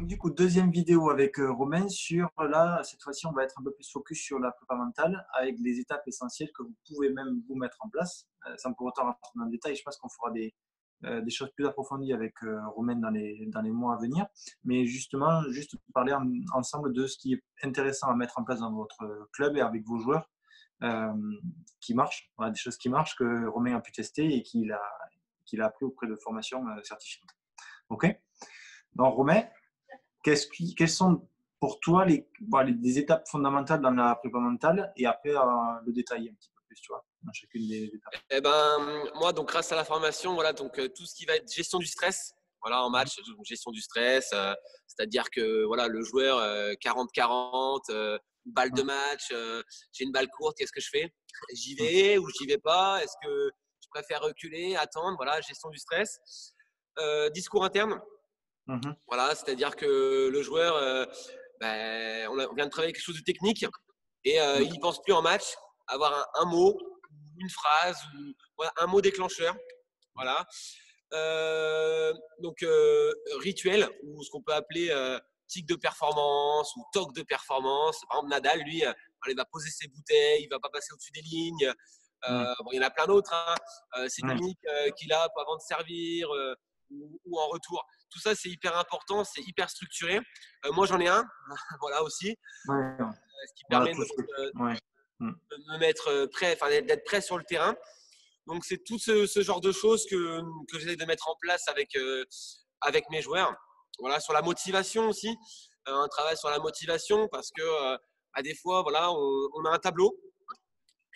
Donc, du coup, deuxième vidéo avec Romain sur, là, cette fois-ci, on va être un peu plus focus sur la prépa mentale avec les étapes essentielles que vous pouvez même vous mettre en place. Sans pour autant rentrer dans le détail, je pense qu'on fera des choses plus approfondies avec Romain dans les mois à venir. Mais justement, juste parler ensemble de ce qui est intéressant à mettre en place dans votre club et avec vos joueurs euh, qui marchent, voilà, des choses qui marchent que Romain a pu tester et qu'il a appris auprès de formations certifiées. OK? Donc, Romain, quelles sont pour toi des étapes fondamentales dans la prépa mentale et après le détailler un petit peu plus, tu vois, dans chacune des étapes. Eh ben, moi, donc, grâce à la formation, voilà, donc, tout ce qui va être gestion du stress, voilà, en match, gestion du stress, c'est-à-dire que voilà, le joueur 40-40, balle de match, j'ai une balle courte, qu'est-ce que je fais? J'y vais ou j'y vais pas? Est-ce que je préfère reculer, attendre? Voilà, gestion du stress. Discours interne, voilà, c'est-à-dire que le joueur, on vient de travailler quelque chose de technique et il n'y pense plus en match, avoir un mot, une phrase ou voilà, un mot déclencheur. Voilà. Donc, rituel ou ce qu'on peut appeler tic de performance ou toc de performance. Par exemple, Nadal, lui, il va poser ses bouteilles, il va pas passer au-dessus des lignes. Bon, il y en a plein d'autres. Ces mimiques qu'il a avant de servir ou en retour. Tout ça, c'est hyper important, c'est hyper structuré. Moi, j'en ai un, voilà aussi, ce qui permet de me mettre prêt, enfin d'être prêt sur le terrain. Donc, c'est tout ce genre de choses que j'essaie de mettre en place avec mes joueurs. Voilà, sur la motivation aussi, un travail sur la motivation parce que des fois, voilà, on a un tableau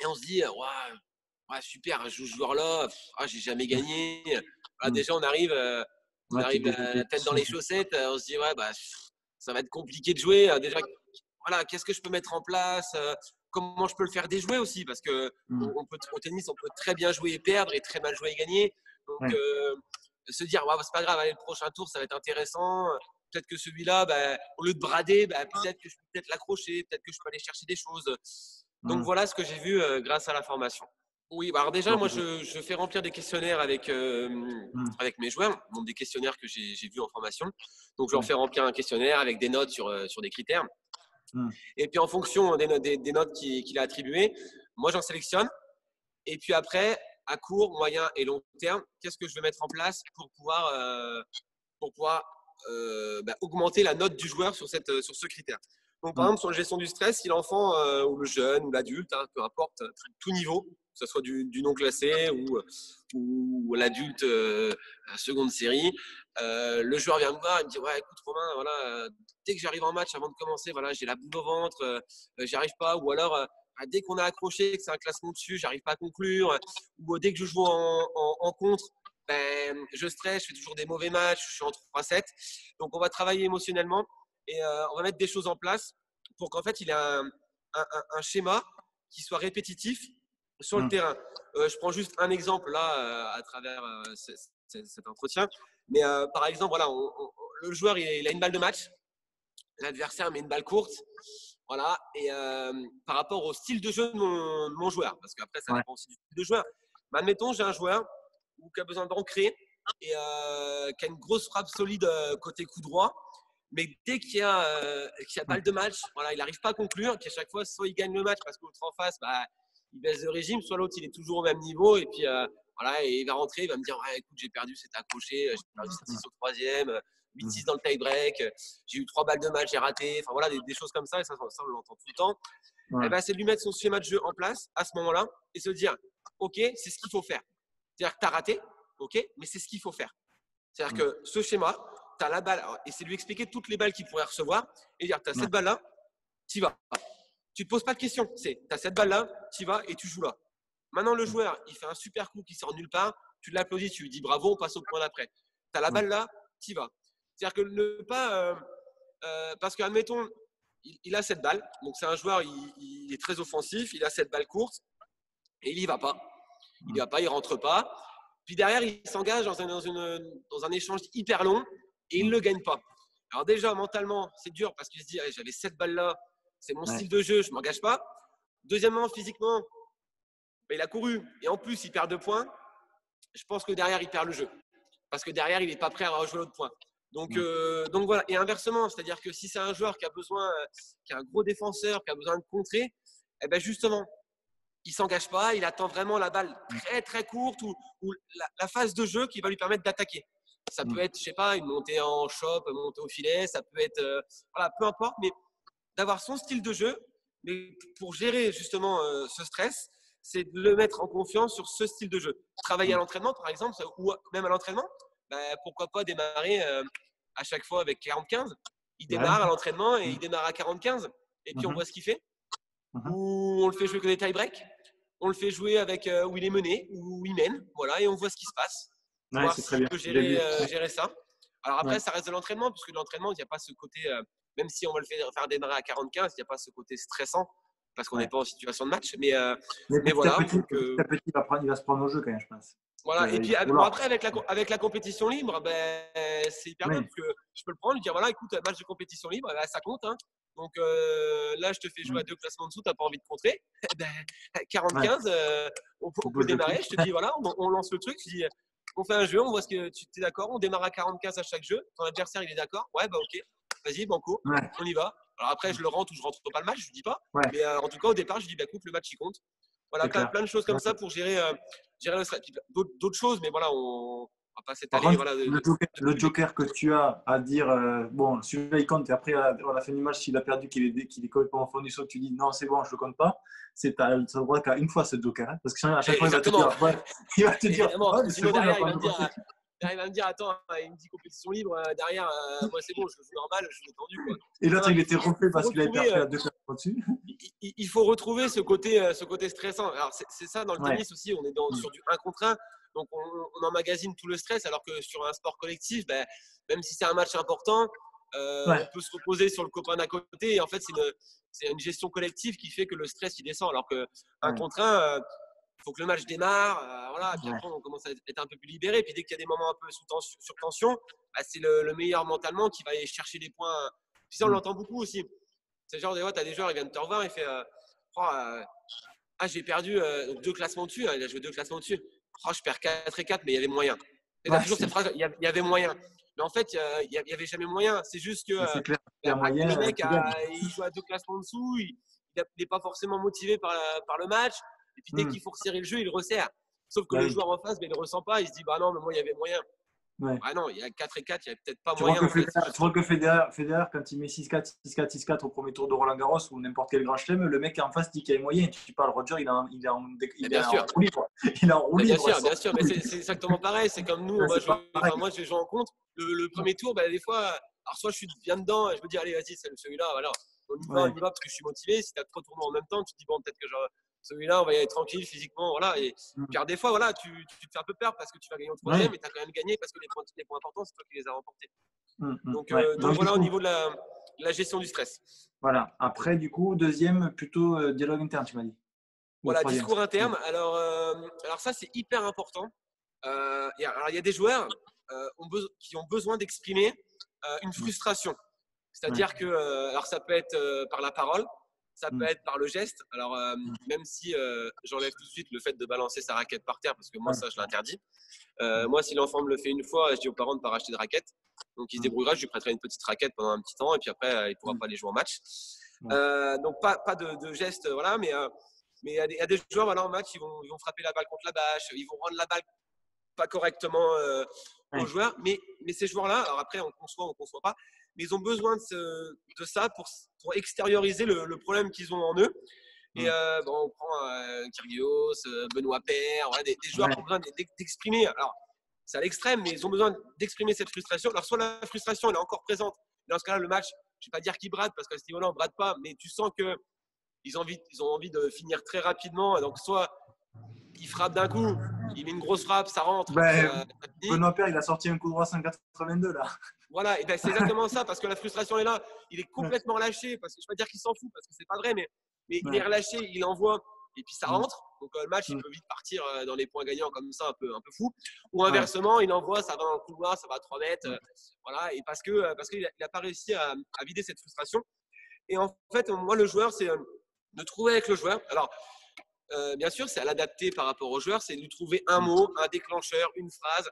et on se dit, ouais, super, je joue ce joueur-là, j'ai jamais gagné. Voilà, déjà, on arrive la tête dans les chaussettes, on se dit, ouais, ça va être compliqué de jouer. Déjà, voilà, qu'est-ce que je peux mettre en place? Comment je peux le faire déjouer aussi? Parce que au tennis, on peut très bien jouer et perdre et très mal jouer et gagner. Donc, se dire, ouais, c'est pas grave, allez, le prochain tour, ça va être intéressant. Peut-être que celui-là, au lieu de brader, peut-être que je peux peut-être l'accrocher, peut-être que je peux aller chercher des choses. Donc, voilà ce que j'ai vu grâce à la formation. Oui, alors déjà, moi, je fais remplir des questionnaires avec mes joueurs, donc des questionnaires que j'ai vus en formation. Donc, je leur fais remplir un questionnaire avec des notes sur des critères. Et puis, en fonction des notes qu'il a attribuées, moi, j'en sélectionne. Et puis après, à court, moyen et long terme, qu'est-ce que je vais mettre en place pour pouvoir augmenter la note du joueur sur ce critère. Donc, par exemple, sur la gestion du stress, si l'enfant ou le jeune ou l'adulte, peu importe, tout niveau, que ce soit du non classé ou l'adulte seconde série, le joueur vient me voir et me dit, ouais, écoute Romain, voilà, dès que j'arrive en match, avant de commencer, voilà, j'ai la boule au ventre, j'y arrive pas, ou alors dès qu'on a accroché, que c'est un classement dessus, j'arrive pas à conclure, ou dès que je joue en contre, je stresse, je fais toujours des mauvais matchs, je suis en 3-7. Donc, on va travailler émotionnellement et on va mettre des choses en place pour qu'en fait, il ait un schéma qui soit répétitif sur le terrain. Je prends juste un exemple là à travers cet entretien. Mais par exemple, voilà, le joueur, il a une balle de match. L'adversaire met une balle courte. Voilà. Et par rapport au style de jeu de mon joueur, parce qu'après, ça dépend aussi du style de joueur. Mais admettons, j'ai un joueur qui a besoin d'ancrer et qui a une grosse frappe solide côté coup droit. Mais dès qu'il y a balle de match, voilà, il n'arrive pas à conclure. Qu'à chaque fois, soit il gagne le match parce que l'autre en face, il baisse de régime, soit l'autre, il est toujours au même niveau. Et puis, voilà, et il va rentrer, il va me dire, ouais, écoute, j'ai perdu, c'est accroché, j'ai perdu 7-6 au troisième, 8-6 dans le tie-break, j'ai eu 3 balles de match, j'ai raté. Enfin, voilà, des choses comme ça. Et ça, on l'entend tout le temps. C'est de lui mettre son schéma de jeu en place à ce moment-là et se dire, OK, c'est ce qu'il faut faire. C'est-à-dire que tu as raté, OK, mais c'est ce qu'il faut faire. C'est-à-dire que ce schéma, tu as la balle, et c'est lui expliquer toutes les balles qu'il pourrait recevoir et dire, tu as cette balle-là, tu y vas. Tu ne te poses pas de questions. Tu as cette balle-là, tu y vas et tu joues là. Maintenant, le joueur, il fait un super coup qui sort nulle part, tu l'applaudis, tu lui dis bravo, on passe au point d'après. Tu as la balle là, tu y vas. C'est-à-dire que ne pas… parce qu'admettons, il a cette balle, donc c'est un joueur, il est très offensif, il a cette balle courte et il n'y va pas. Il n'y va pas, il ne rentre pas. Puis derrière, il s'engage dans un échange hyper long et il ne le gagne pas. Alors déjà, mentalement, c'est dur parce qu'il se dit, j'avais cette balle-là, c'est mon style de jeu, je ne m'engage pas. Deuxièmement, physiquement, il a couru et en plus, il perd 2 points. Je pense que derrière, il perd le jeu. Parce que derrière, il n'est pas prêt à rejouer l'autre point. Donc voilà. Et inversement, c'est-à-dire que si c'est un joueur qui a besoin, qui est un gros défenseur, qui a besoin de contrer, eh ben justement, il s'engage pas, il attend vraiment la balle très très courte ou la phase de jeu qui va lui permettre d'attaquer. Ça peut être, je sais pas, une montée en chop, une montée au filet, ça peut être, voilà, peu importe, mais d'avoir son style de jeu. Mais pour gérer justement ce stress, c'est de le mettre en confiance sur ce style de jeu. Travailler à l'entraînement, par exemple, ou même à l'entraînement, pourquoi pas démarrer à chaque fois avec 40-15. Il démarre à l'entraînement et il démarre à 40-15. Et puis on voit ce qu'il fait. Ou on le fait jouer que des tie-breaks. On le fait jouer avec où il est mené, où il mène. Voilà, et on voit ce qui se passe. Voir s'il peut gérer ça. Alors après, ça reste de l'entraînement, puisque l'entraînement, il n'y a pas ce côté, même si on va le faire démarrer à 45, il n'y a pas ce côté stressant, parce qu'on n'est pas en situation de match. Mais voilà. Petit à petit, il va se prendre au jeu quand même, je pense. Voilà. Et puis après, avec la compétition libre, c'est hyper bien, parce que je peux le prendre et dire, voilà, écoute, match de compétition libre, ça compte. Hein. Donc là, je te fais jouer à 2 classements en dessous, tu n'as pas envie de contrer. 40-15, on peut démarrer. Je te dis, voilà, on lance le truc. Je dis, on fait un jeu, on voit ce que tu es d'accord. On démarre à 40-15 à chaque jeu. Ton adversaire, il est d'accord. Ouais, ok. Vas-y, banco. On y va. Alors après, je le rentre ou je rentre pas le match, je dis pas. Mais en tout cas, au départ, je dis, écoute, le match, il compte. Voilà, plein de choses comme ça pour gérer le stress. D'autres choses, mais voilà, on va pas s'étaler. Voilà, le joker que tu as à dire, bon, celui-là, il compte. Et après, à la fin du match, s'il a perdu, qu'il est complètement au fond du saut, tu dis, non, c'est bon, je le compte pas. Tu n'as le droit qu'à une fois ce joker. Hein, parce que à chaque fois, il va te dire, sinon, derrière, il va me dire, attends, il me dit compétition libre, derrière, moi c'est bon, je joue normal, je joue détendu. Quoi. Et l'autre, il était refait parce qu'il avait perdu à 2 classements dessus. Il faut retrouver ce côté stressant. Alors, c'est ça dans le tennis aussi, on est sur du 1 contre 1, donc on emmagasine tout le stress, alors que sur un sport collectif, même si c'est un match important, on peut se reposer sur le copain d'à côté. Et en fait, c'est une gestion collective qui fait que le stress, il descend, alors que 1 contre 1, il faut que le match démarre, voilà, puis après on commence à être un peu plus libéré. Puis dès qu'il y a des moments un peu sur tension, c'est le meilleur mentalement qui va aller chercher des points. Puis ça, on l'entend beaucoup aussi. C'est genre, des fois, tu as des joueurs, ils viennent te revoir, il fait j'ai perdu 2 classements dessus, il a joué 2 classements dessus. Je perds 4-4, mais il y avait moyen. Et toujours cette phrase, il y avait moyen. Mais en fait, il n'y avait jamais moyen. C'est juste que le mec, il joue à 2 classements en dessous, il n'est pas forcément motivé par le match. Et puis dès qu'il faut resserrer le jeu, il le resserre. Sauf que le joueur en face, il ne le ressent pas. Il se dit, non, mais moi, il y avait moyen. Non, il y a 4-4, il n'y a peut-être pas moyen. Tu vois que Federer, quand il met 6-4, 6-4, 6-4 au premier tour de Roland Garros ou n'importe quel grand chelem, le mec en face dit qu'il y a moyen. Tu parles, Roger, il est en roue libre. Il est en roue libre. Bien sûr, mais c'est exactement pareil. C'est comme nous, moi, je vais jouer en contre. Le premier tour, des fois, alors soit je suis bien dedans et je me dis, allez, vas-y, celui-là, voilà. On y va parce que je suis motivé. Si tu as 3 tournois en même temps, tu te dis, bon, peut-être que celui-là, on va y aller tranquille physiquement. Voilà. Et puis, des fois, voilà, tu te fais un peu peur parce que tu vas gagner au troisième, mais tu as quand même gagné parce que les points importants, c'est toi qui les as remportés. Donc voilà, au niveau de la gestion du stress. Voilà. Après, du coup, deuxième, plutôt dialogue interne, tu m'as dit. Voilà, discours interne. Alors ça, c'est hyper important. Alors, il y a des joueurs qui ont besoin d'exprimer une frustration. C'est-à-dire que, alors ça peut être par la parole, ça peut être par le geste. Alors, même si j'enlève tout de suite le fait de balancer sa raquette par terre, parce que moi, ça, je l'interdis. Moi, si l'enfant me le fait une fois, je dis aux parents de ne pas racheter de raquette. Donc, il se débrouillera, je lui prêterai une petite raquette pendant un petit temps, et puis après, il ne pourra pas aller jouer en match. Donc, pas de geste, voilà, mais il y a des joueurs, voilà, en match, ils vont frapper la balle contre la bâche, ils vont rendre la balle pas correctement aux joueurs. Mais ces joueurs-là, alors après, on conçoit pas, mais ils ont besoin de ça pour extérioriser le problème qu'ils ont en eux. Et on prend Kyrgios, Benoît Paire, voilà, des joueurs qui ont besoin d'exprimer. Alors, c'est à l'extrême, mais ils ont besoin d'exprimer cette frustration. Alors, soit la frustration, elle est encore présente. Et dans ce cas-là, le match, je ne vais pas dire qu'ils bradent, parce qu'à ce niveau-là, on ne brade pas, mais tu sens qu'ils ont envie de finir très rapidement. Donc, soit il frappe d'un coup, il met une grosse frappe, ça rentre. Benoît Paire, il a sorti un coup droit 182 là. Voilà, et c'est exactement ça, parce que la frustration est là. Il est complètement relâché, parce que je ne vais pas dire qu'il s'en fout, parce que c'est pas vrai, mais il est relâché, il envoie, et puis ça rentre. Donc le match, il peut vite partir dans les points gagnants comme ça, un peu fou. Ou inversement, il envoie, ça va dans le couloir, ça va à 3 mètres. Voilà, et parce qu'il n'a pas réussi à vider cette frustration. Et en fait, moi, le joueur, c'est de trouver avec le joueur. Alors, bien sûr, c'est à l'adapter par rapport au joueur, c'est de lui trouver un mot, un déclencheur, une phrase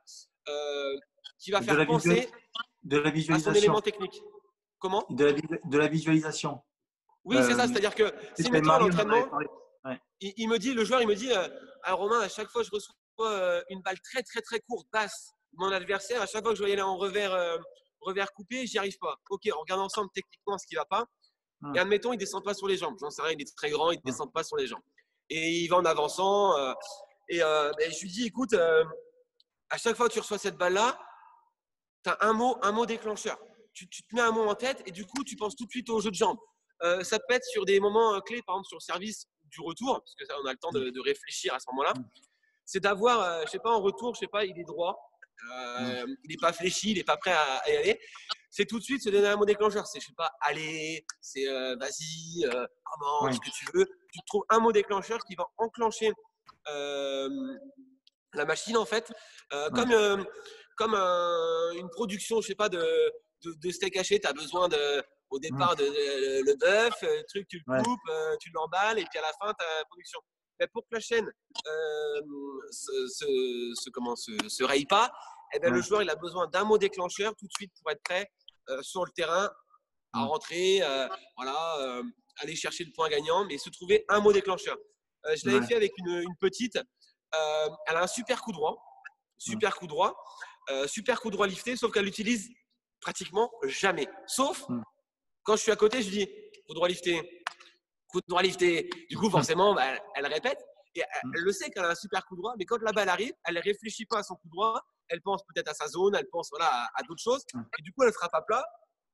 qui va faire penser. De la à son visualisation. élément technique. Comment? De la visualisation. Oui, c'est ça. C'est-à-dire que si, C'est mettons, à Mario, on en avait l'entraînement, parlé. Ouais. il me dit, le joueur, il me dit, ah, Romain, à chaque fois que je reçois une balle très, très, très courte, basse, de mon adversaire, à chaque fois que je vais y aller en revers coupé, j'y arrive pas. Ok, on regarde ensemble techniquement ce qui va pas. Et admettons, il descend pas sur les jambes. J'en sais rien, il est très grand, il descend pas sur les jambes. Et il va en avançant. Et je lui dis, écoute, à chaque fois que tu reçois cette balle-là, tu as un mot déclencheur. Tu te mets un mot en tête et du coup, tu penses tout de suite au jeu de jambes. Ça peut être sur des moments clés, par exemple sur le service du retour, parce que ça, on a le temps de réfléchir à ce moment-là. C'est d'avoir, je sais pas, en retour, je sais pas, il est droit, il n'est pas fléchi, il n'est pas prêt à y aller. C'est tout de suite se donner un mot déclencheur. C'est, je sais pas, allez, c'est vas-y, comment, ce que tu veux. Tu trouves un mot déclencheur qui va enclencher la machine, en fait, comme une production, je sais pas, de steak haché. Tu as besoin au départ le bœuf, le truc, tu le coupes, tu l'emballes, et puis à la fin, tu as la production. Mais pour que la chaîne se raye pas, eh ben, le joueur il a besoin d'un mot déclencheur tout de suite pour être prêt sur le terrain à rentrer, voilà, aller chercher le point gagnant, mais se trouver un mot déclencheur. Je l'avais fait avec une petite. Elle a un super coup droit, super coup droit lifté, sauf qu'elle l'utilise pratiquement jamais. Sauf quand je suis à côté, je dis coup droit lifté, coup droit lifté. Du coup, forcément, bah, elle répète. Et elle le sait qu'elle a un super coup droit, mais quand la balle arrive, elle ne réfléchit pas à son coup droit. Elle pense peut-être à sa zone, elle pense voilà, à d'autres choses. Et du coup, elle frappe à plat.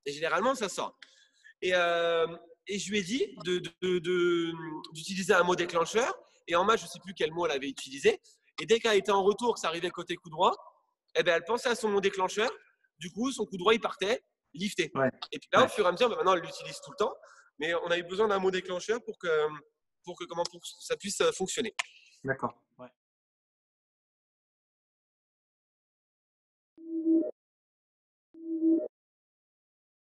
Et généralement, ça sort. Et je lui ai dit d'utiliser un mot déclencheur. Et en match, je ne sais plus quel mot elle avait utilisé. Et dès qu'elle était en retour, que ça arrivait côté coup droit, eh ben, elle pensait à son mot déclencheur. Du coup, son coup droit, il partait, lifté. Et puis là, au fur et à mesure, maintenant, elle l'utilise tout le temps. Mais on a eu besoin d'un mot déclencheur pour que ça puisse fonctionner. D'accord. Ouais.